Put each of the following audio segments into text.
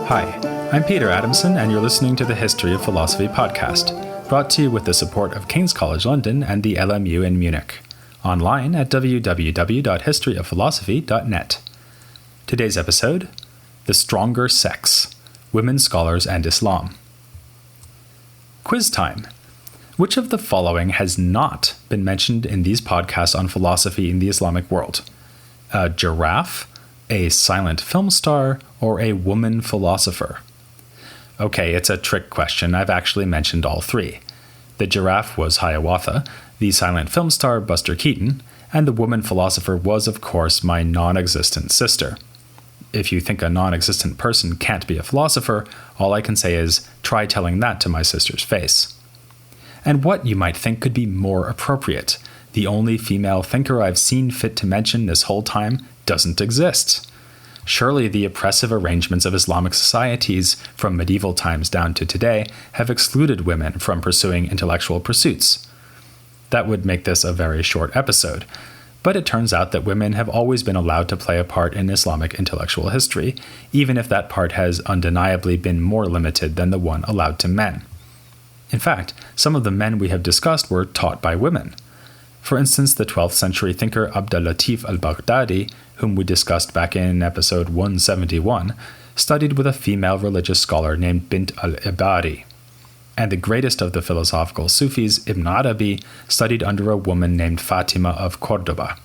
Hi, I'm Peter Adamson, and you're listening to the History of Philosophy podcast, brought to you with the support of King's College London and the LMU in Munich, online at www.historyofphilosophy.net. Today's episode, The Stronger Sex, Women Scholars and Islam. Quiz time. Which of the following has not been mentioned in these podcasts on philosophy in the Islamic world? A giraffe, a silent film star, or a woman philosopher? Okay, it's a trick question. I've actually mentioned all three. The giraffe was Hiawatha, the silent film star Buster Keaton, and the woman philosopher was, of course, my non-existent sister. If you think a non-existent person can't be a philosopher, all I can say is, try telling that to my sister's face. And what, you might think, could be more appropriate? The only female thinker I've seen fit to mention this whole time doesn't exist. Surely the oppressive arrangements of Islamic societies, from medieval times down to today, have excluded women from pursuing intellectual pursuits. That would make this a very short episode. But it turns out that women have always been allowed to play a part in Islamic intellectual history, even if that part has undeniably been more limited than the one allowed to men. In fact, some of the men we have discussed were taught by women. For instance, the 12th century thinker Abd al-Latif al-Baghdadi, whom we discussed back in episode 171, studied with a female religious scholar named Bint al-Ibari. And the greatest of the philosophical Sufis, Ibn Arabi, studied under a woman named Fatima of Cordoba.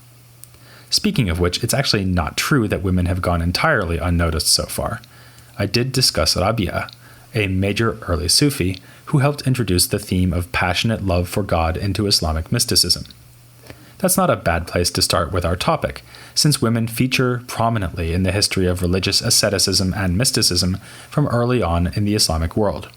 Speaking of which, it's actually not true that women have gone entirely unnoticed so far. I did discuss Rabia, a major early Sufi who helped introduce the theme of passionate love for God into Islamic mysticism. That's not a bad place to start with our topic, since women feature prominently in the history of religious asceticism and mysticism from early on in the Islamic world.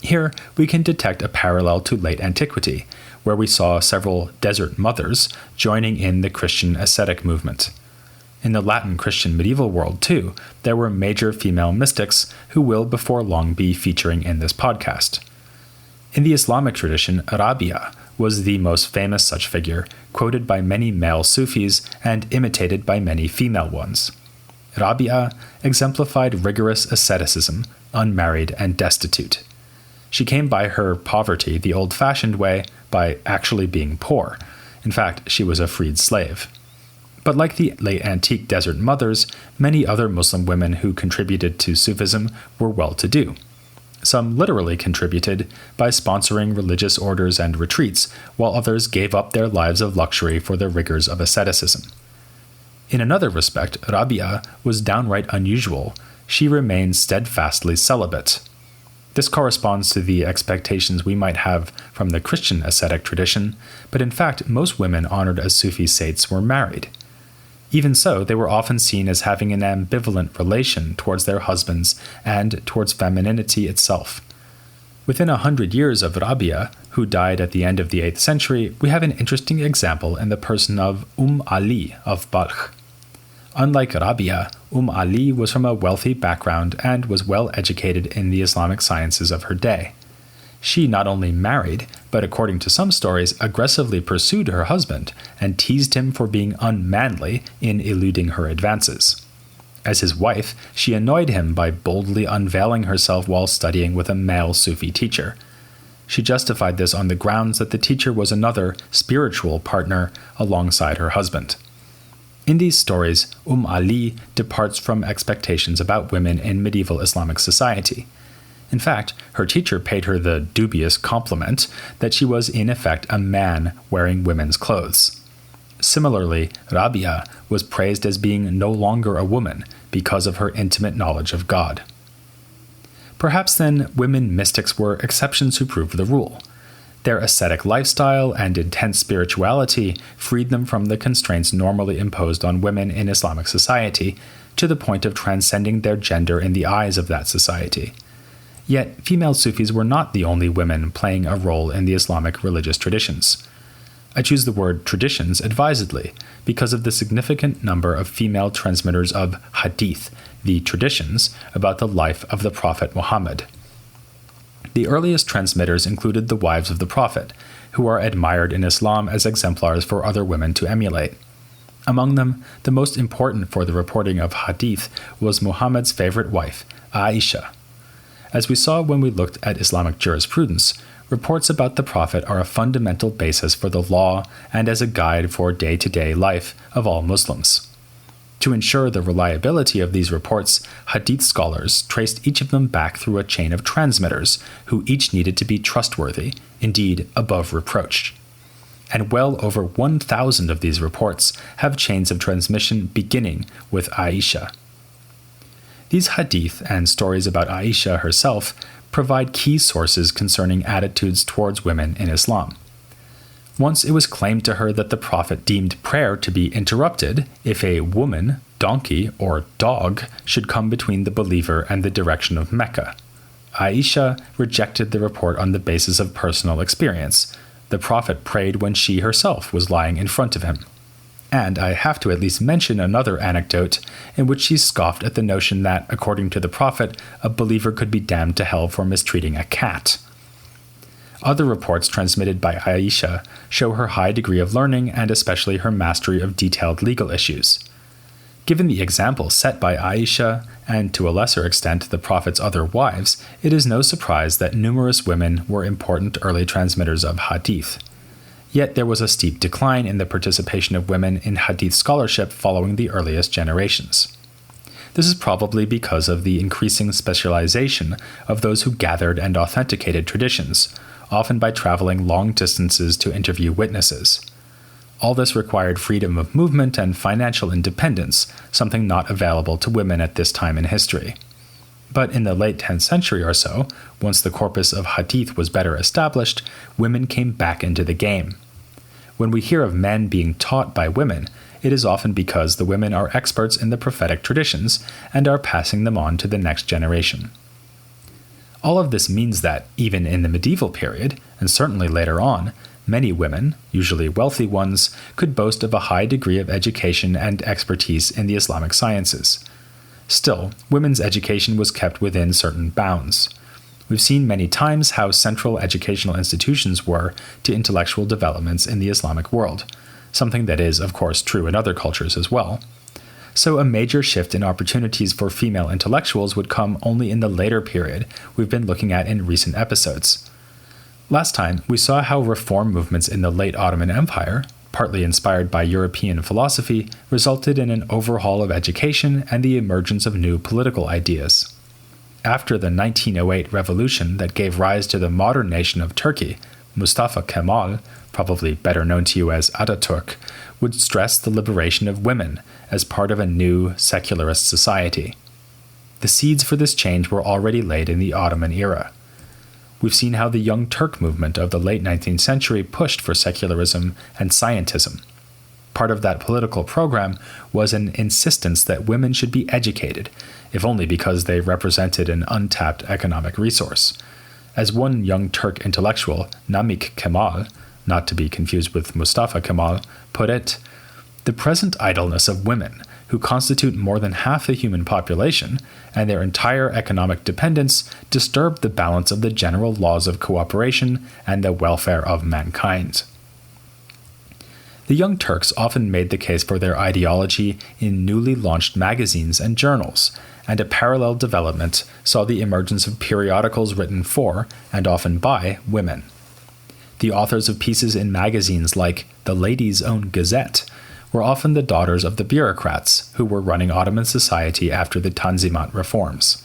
Here, we can detect a parallel to late antiquity, where we saw several desert mothers joining in the Christian ascetic movement. In the Latin Christian medieval world, too, there were major female mystics who will before long be featuring in this podcast. In the Islamic tradition, Rabia was the most famous such figure, quoted by many male Sufis and imitated by many female ones. Rabia exemplified rigorous asceticism, unmarried and destitute. She came by her poverty the old-fashioned way, by actually being poor. In fact, she was a freed slave. But like the late antique desert mothers, many other Muslim women who contributed to Sufism were well-to-do. Some literally contributed by sponsoring religious orders and retreats, while others gave up their lives of luxury for the rigors of asceticism. In another respect, Rabia was downright unusual. She remained steadfastly celibate. This corresponds to the expectations we might have from the Christian ascetic tradition, but in fact most women honored as Sufi saints were married. Even so, they were often seen as having an ambivalent relation towards their husbands and towards femininity itself. Within 100 years of Rabia, who died at the end of the 8th century, we have an interesting example in the person of Ali of Balkh. Unlike Rabia, Ali was from a wealthy background and was well educated in the Islamic sciences of her day. She not only married, but according to some stories, aggressively pursued her husband and teased him for being unmanly in eluding her advances. As his wife, she annoyed him by boldly unveiling herself while studying with a male Sufi teacher. She justified this on the grounds that the teacher was another spiritual partner alongside her husband. In these stories, Ali departs from expectations about women in medieval Islamic society. In fact, her teacher paid her the dubious compliment that she was in effect a man wearing women's clothes. Similarly, Rabia was praised as being no longer a woman because of her intimate knowledge of God. Perhaps then, women mystics were exceptions who proved the rule. Their ascetic lifestyle and intense spirituality freed them from the constraints normally imposed on women in Islamic society, to the point of transcending their gender in the eyes of that society. Yet, female Sufis were not the only women playing a role in the Islamic religious traditions. I choose the word traditions advisedly because of the significant number of female transmitters of hadith, the traditions about the life of the Prophet Muhammad. The earliest transmitters included the wives of the Prophet, who are admired in Islam as exemplars for other women to emulate. Among them, the most important for the reporting of hadith was Muhammad's favorite wife, Aisha. As we saw when we looked at Islamic jurisprudence, reports about the Prophet are a fundamental basis for the law and as a guide for day-to-day life of all Muslims. To ensure the reliability of these reports, hadith scholars traced each of them back through a chain of transmitters who each needed to be trustworthy, indeed above reproach. And well over 1,000 of these reports have chains of transmission beginning with Aisha. These hadith and stories about Aisha herself provide key sources concerning attitudes towards women in Islam. Once it was claimed to her that the Prophet deemed prayer to be interrupted if a woman, donkey, or dog should come between the believer and the direction of Mecca. Aisha rejected the report on the basis of personal experience. The Prophet prayed when she herself was lying in front of him. And I have to at least mention another anecdote in which she scoffed at the notion that, according to the Prophet, a believer could be damned to hell for mistreating a cat. Other reports transmitted by Aisha show her high degree of learning and especially her mastery of detailed legal issues. Given the example set by Aisha, and to a lesser extent the Prophet's other wives, it is no surprise that numerous women were important early transmitters of hadith. Yet there was a steep decline in the participation of women in hadith scholarship following the earliest generations. This is probably because of the increasing specialization of those who gathered and authenticated traditions, often by traveling long distances to interview witnesses. All this required freedom of movement and financial independence, something not available to women at this time in history. But in the late 10th century or so, once the corpus of hadith was better established, women came back into the game. When we hear of men being taught by women, it is often because the women are experts in the prophetic traditions and are passing them on to the next generation. All of this means that, even in the medieval period, and certainly later on, many women, usually wealthy ones, could boast of a high degree of education and expertise in the Islamic sciences. Still, women's education was kept within certain bounds. We've seen many times how central educational institutions were to intellectual developments in the Islamic world, something that is, of course, true in other cultures as well. So a major shift in opportunities for female intellectuals would come only in the later period we've been looking at in recent episodes. Last time, we saw how reform movements in the late Ottoman Empire, partly inspired by European philosophy, resulted in an overhaul of education and the emergence of new political ideas. After the 1908 revolution that gave rise to the modern nation of Turkey, Mustafa Kemal, probably better known to you as Ataturk, would stress the liberation of women as part of a new secularist society. The seeds for this change were already laid in the Ottoman era. We've seen how the Young Turk movement of the late 19th century pushed for secularism and scientism. Part of that political program was an insistence that women should be educated, if only because they represented an untapped economic resource. As one Young Turk intellectual, Namik Kemal, not to be confused with Mustafa Kemal, put it, "The present idleness of women, who constitute more than half the human population, and their entire economic dependence, disturb the balance of the general laws of cooperation and the welfare of mankind." The Young Turks often made the case for their ideology in newly launched magazines and journals, and a parallel development saw the emergence of periodicals written for, and often by, women. The authors of pieces in magazines like The Ladies' Own Gazette were often the daughters of the bureaucrats who were running Ottoman society after the Tanzimat reforms.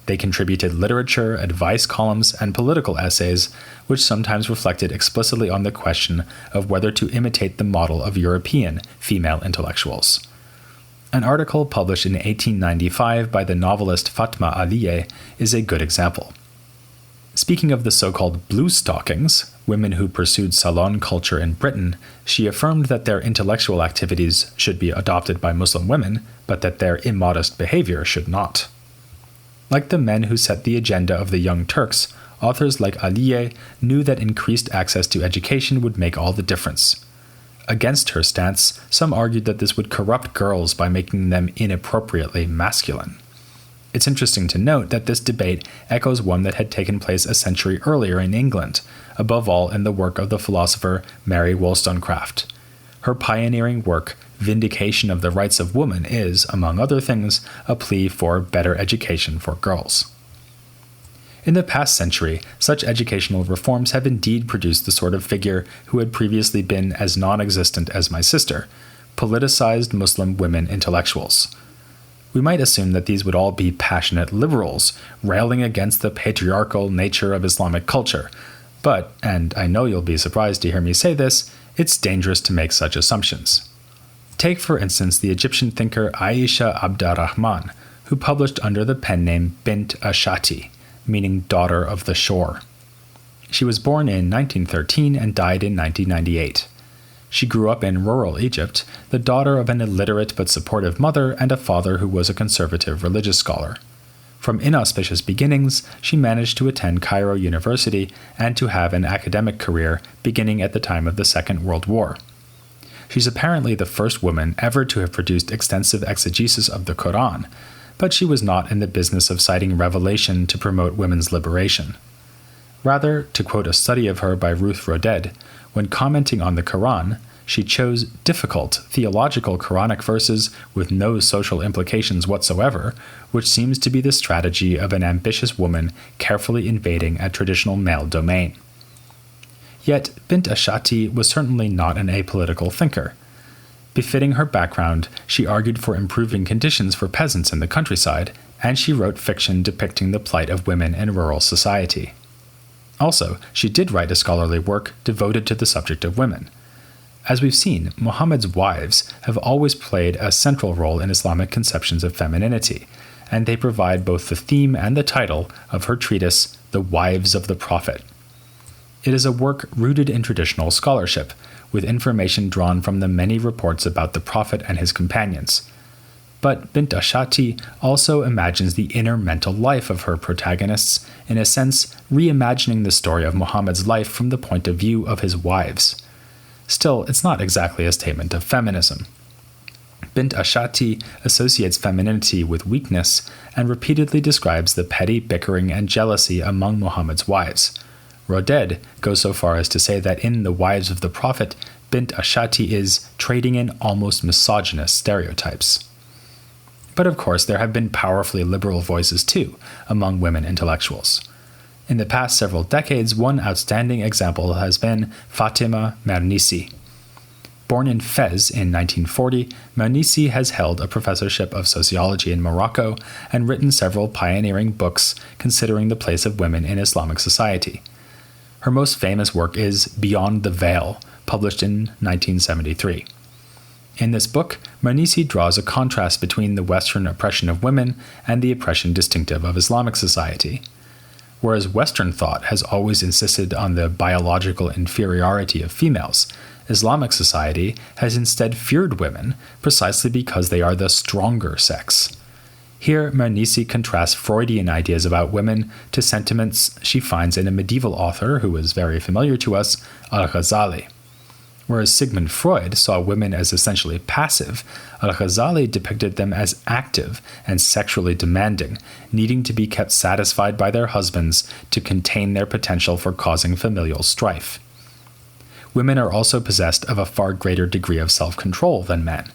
They contributed literature, advice columns, and political essays, which sometimes reflected explicitly on the question of whether to imitate the model of European female intellectuals. An article published in 1895 by the novelist Fatema Mernissi is a good example. Speaking of the so-called bluestockings, women who pursued salon culture in Britain, she affirmed that their intellectual activities should be adopted by Muslim women, but that their immodest behavior should not. Like the men who set the agenda of the Young Turks, authors like Aliye knew that increased access to education would make all the difference. Against her stance, some argued that this would corrupt girls by making them inappropriately masculine. It's interesting to note that this debate echoes one that had taken place a century earlier in England, above all in the work of the philosopher Mary Wollstonecraft. Her pioneering work vindication of the rights of women is, among other things, a plea for better education for girls. In the past century, such educational reforms have indeed produced the sort of figure who had previously been as non-existent as my sister, politicized Muslim women intellectuals. We might assume that these would all be passionate liberals, railing against the patriarchal nature of Islamic culture. But, and I know you'll be surprised to hear me say this, it's dangerous to make such assumptions. Take, for instance, the Egyptian thinker Aisha Abdarrahman, who published under the pen name Bint Ashati, meaning daughter of the shore. She was born in 1913 and died in 1998. She grew up in rural Egypt, the daughter of an illiterate but supportive mother and a father who was a conservative religious scholar. From inauspicious beginnings, she managed to attend Cairo University and to have an academic career beginning at the time of the Second World War. She's apparently the first woman ever to have produced extensive exegesis of the Quran, but she was not in the business of citing revelation to promote women's liberation. Rather, to quote a study of her by Ruth Roded, when commenting on the Quran, she chose difficult theological Quranic verses with no social implications whatsoever, which seems to be the strategy of an ambitious woman carefully invading a traditional male domain. Yet, Bint Ashati was certainly not an apolitical thinker. Befitting her background, she argued for improving conditions for peasants in the countryside, and she wrote fiction depicting the plight of women in rural society. Also, she did write a scholarly work devoted to the subject of women. As we've seen, Muhammad's wives have always played a central role in Islamic conceptions of femininity, and they provide both the theme and the title of her treatise, The Wives of the Prophet. It is a work rooted in traditional scholarship, with information drawn from the many reports about the Prophet and his companions. But Bint Ashati also imagines the inner mental life of her protagonists, in a sense reimagining the story of Muhammad's life from the point of view of his wives. Still, it's not exactly a statement of feminism. Bint Ashati associates femininity with weakness and repeatedly describes the petty bickering and jealousy among Muhammad's wives. Roded goes so far as to say that in The Wives of the Prophet, Bint Ashati is trading in almost misogynist stereotypes. But of course, there have been powerfully liberal voices too among women intellectuals. In the past several decades, one outstanding example has been Fatema Mernissi. Born in Fez in 1940, Mernissi has held a professorship of sociology in Morocco and written several pioneering books considering the place of women in Islamic society. Her most famous work is Beyond the Veil, published in 1973. In this book, Mernissi draws a contrast between the Western oppression of women and the oppression distinctive of Islamic society. Whereas Western thought has always insisted on the biological inferiority of females, Islamic society has instead feared women precisely because they are the stronger sex. Here, Mernissi contrasts Freudian ideas about women to sentiments she finds in a medieval author who is very familiar to us, Al-Ghazali. Whereas Sigmund Freud saw women as essentially passive, Al-Ghazali depicted them as active and sexually demanding, needing to be kept satisfied by their husbands to contain their potential for causing familial strife. Women are also possessed of a far greater degree of self-control than men,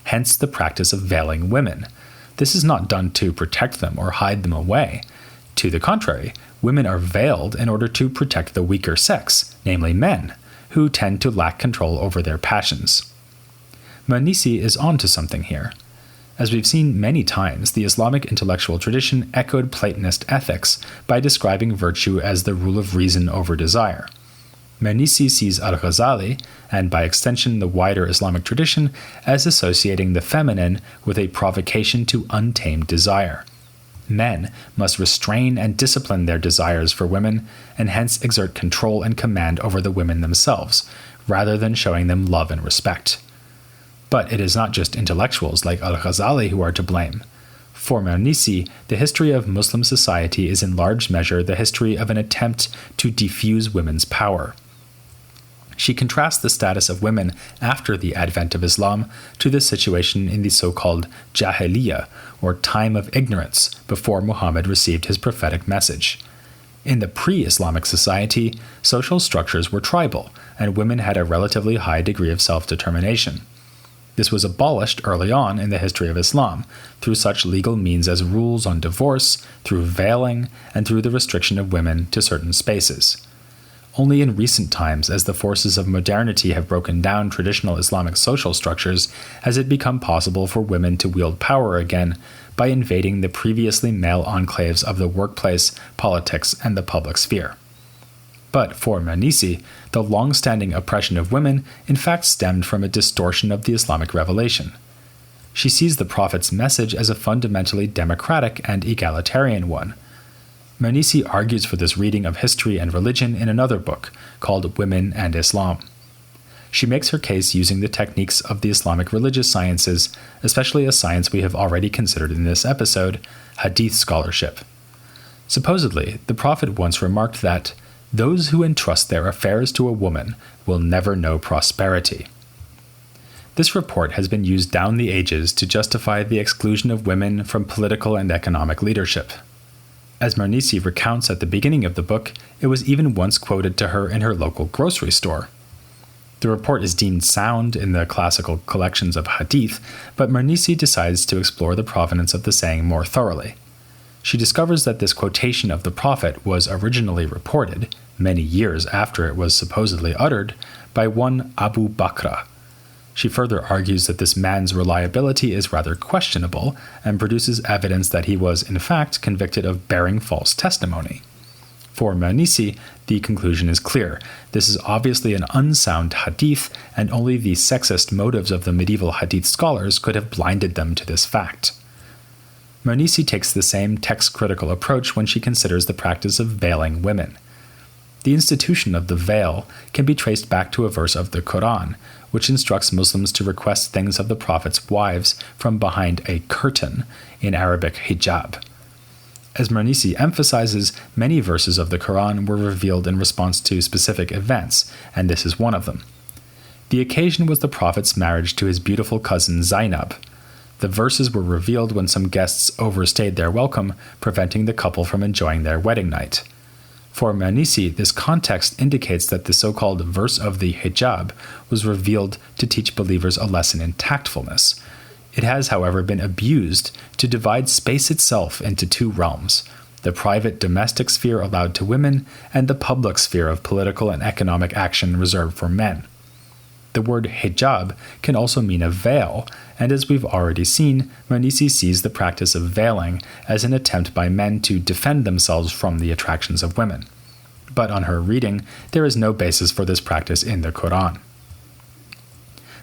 hence the practice of veiling women. This is not done to protect them or hide them away. To the contrary, women are veiled in order to protect the weaker sex, namely men, who tend to lack control over their passions. Mernissi is onto something here. As we've seen many times, the Islamic intellectual tradition echoed Platonist ethics by describing virtue as the rule of reason over desire. Mernissi sees Al-Ghazali, and by extension the wider Islamic tradition, as associating the feminine with a provocation to untamed desire. Men must restrain and discipline their desires for women, and hence exert control and command over the women themselves, rather than showing them love and respect. But it is not just intellectuals like Al-Ghazali who are to blame. For Mernissi, the history of Muslim society is in large measure the history of an attempt to defuse women's power. She contrasts the status of women after the advent of Islam to the situation in the so-called Jahiliyyah, or time of ignorance, before Muhammad received his prophetic message. In the pre-Islamic society, social structures were tribal, and women had a relatively high degree of self-determination. This was abolished early on in the history of Islam through such legal means as rules on divorce, through veiling, and through the restriction of women to certain spaces. Only in recent times, as the forces of modernity have broken down traditional Islamic social structures, has it become possible for women to wield power again by invading the previously male enclaves of the workplace, politics, and the public sphere. But for Mernissi, the long-standing oppression of women in fact stemmed from a distortion of the Islamic revelation. She sees the Prophet's message as a fundamentally democratic and egalitarian one. Mernissi argues for this reading of history and religion in another book called Women and Islam. She makes her case using the techniques of the Islamic religious sciences, especially a science we have already considered in this episode, Hadith scholarship. Supposedly, the Prophet once remarked that those who entrust their affairs to a woman will never know prosperity. This report has been used down the ages to justify the exclusion of women from political and economic leadership. As Mernissi recounts at the beginning of the book, it was even once quoted to her in her local grocery store. The report is deemed sound in the classical collections of Hadith, but Mernissi decides to explore the provenance of the saying more thoroughly. She discovers that this quotation of the Prophet was originally reported, many years after it was supposedly uttered, by one Abu Bakr. She further argues that this man's reliability is rather questionable and produces evidence that he was, in fact, convicted of bearing false testimony. For Mernissi, the conclusion is clear. This is obviously an unsound hadith, and only the sexist motives of the medieval hadith scholars could have blinded them to this fact. Mernissi takes the same text-critical approach when she considers the practice of veiling women. The institution of the veil can be traced back to a verse of the Quran, which instructs Muslims to request things of the Prophet's wives from behind a curtain, in Arabic hijab. As Mernissi emphasizes, many verses of the Quran were revealed in response to specific events, and this is one of them. The occasion was the Prophet's marriage to his beautiful cousin Zainab. The verses were revealed when some guests overstayed their welcome, preventing the couple from enjoying their wedding night. For Mernissi, this context indicates that the so-called verse of the hijab was revealed to teach believers a lesson in tactfulness. It has, however, been abused to divide space itself into two realms, the private domestic sphere allowed to women and the public sphere of political and economic action reserved for men. The word hijab can also mean a veil, and as we've already seen, Mernissi sees the practice of veiling as an attempt by men to defend themselves from the attractions of women. But on her reading, there is no basis for this practice in the Quran.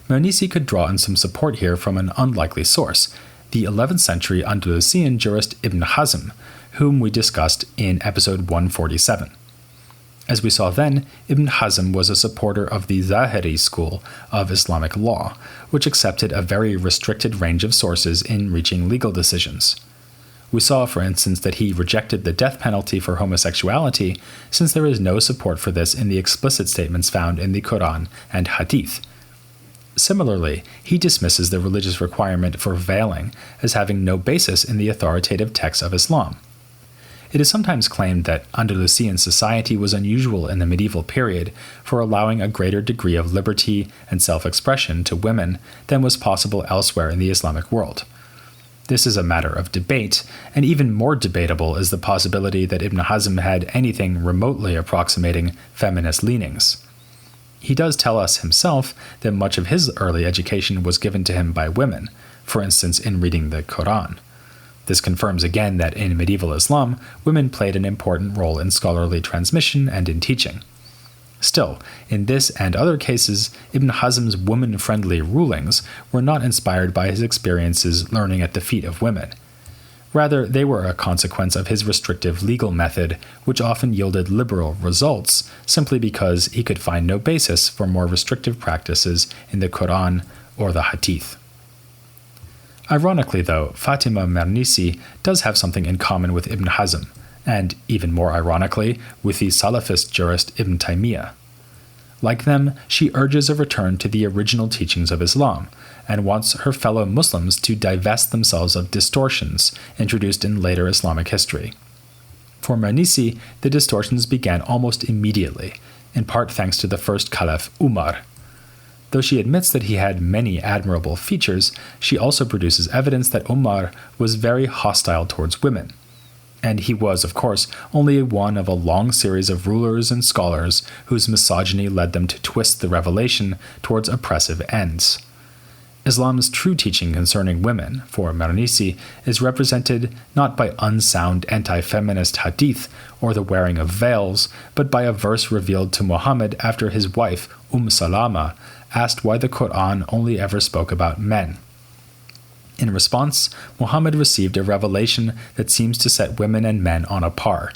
Mernissi could draw in some support here from an unlikely source, the 11th century Andalusian jurist Ibn Hazm, whom we discussed in episode 147. As we saw then, Ibn Hazm was a supporter of the Zahiri school of Islamic law, which accepted a very restricted range of sources in reaching legal decisions. We saw, for instance, that he rejected the death penalty for homosexuality, since there is no support for this in the explicit statements found in the Quran and Hadith. Similarly, he dismisses the religious requirement for veiling as having no basis in the authoritative texts of Islam. It is sometimes claimed that Andalusian society was unusual in the medieval period for allowing a greater degree of liberty and self-expression to women than was possible elsewhere in the Islamic world. This is a matter of debate, and even more debatable is the possibility that Ibn Hazm had anything remotely approximating feminist leanings. He does tell us himself that much of his early education was given to him by women, for instance in reading the Quran. This confirms again that in medieval Islam, women played an important role in scholarly transmission and in teaching. Still, in this and other cases, Ibn Hazm's woman-friendly rulings were not inspired by his experiences learning at the feet of women. Rather, they were a consequence of his restrictive legal method, which often yielded liberal results simply because he could find no basis for more restrictive practices in the Quran or the Hadith. Ironically, though, Fatema Mernissi does have something in common with Ibn Hazm, and, even more ironically, with the Salafist jurist Ibn Taymiyyah. Like them, she urges a return to the original teachings of Islam, and wants her fellow Muslims to divest themselves of distortions introduced in later Islamic history. For Mernissi, the distortions began almost immediately, in part thanks to the first Caliph Umar. Though she admits that he had many admirable features, she also produces evidence that Umar was very hostile towards women. And he was, of course, only one of a long series of rulers and scholars whose misogyny led them to twist the revelation towards oppressive ends. Islam's true teaching concerning women, for Mernissi, is represented not by unsound anti-feminist hadith or the wearing of veils, but by a verse revealed to Muhammad after his wife, Salama, asked why the Quran only ever spoke about men. In response, Muhammad received a revelation that seems to set women and men on a par.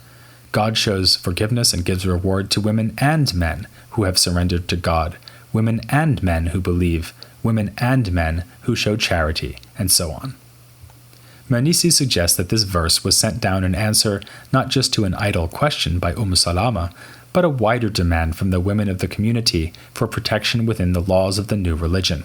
God shows forgiveness and gives reward to women and men who have surrendered to God, women and men who believe, women and men who show charity, and so on. Mernissi suggests that this verse was sent down in answer not just to an idle question by Salama, but a wider demand from the women of the community for protection within the laws of the new religion.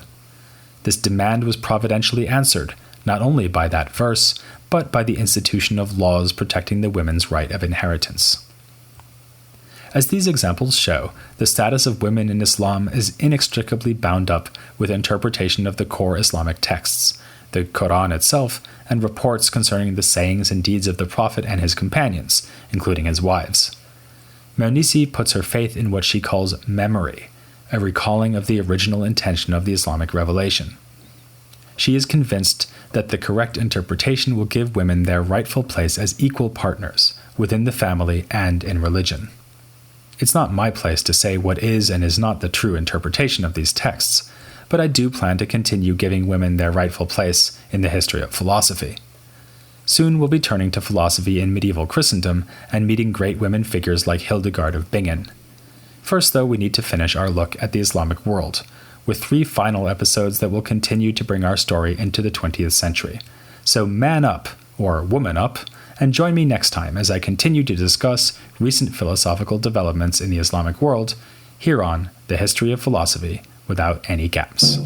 This demand was providentially answered, not only by that verse, but by the institution of laws protecting the women's right of inheritance. As these examples show, the status of women in Islam is inextricably bound up with interpretation of the core Islamic texts, the Quran itself, and reports concerning the sayings and deeds of the Prophet and his companions, including his wives. Mernissi puts her faith in what she calls memory, a recalling of the original intention of the Islamic revelation. She is convinced that the correct interpretation will give women their rightful place as equal partners within the family and in religion. It's not my place to say what is and is not the true interpretation of these texts, but I do plan to continue giving women their rightful place in the history of philosophy. Soon we'll be turning to philosophy in medieval Christendom and meeting great women figures like Hildegard of Bingen. First, though, we need to finish our look at the Islamic world, with 3 final episodes that will continue to bring our story into the 20th century. So man up, or woman up, and join me next time as I continue to discuss recent philosophical developments in the Islamic world, here on The History of Philosophy Without Any Gaps.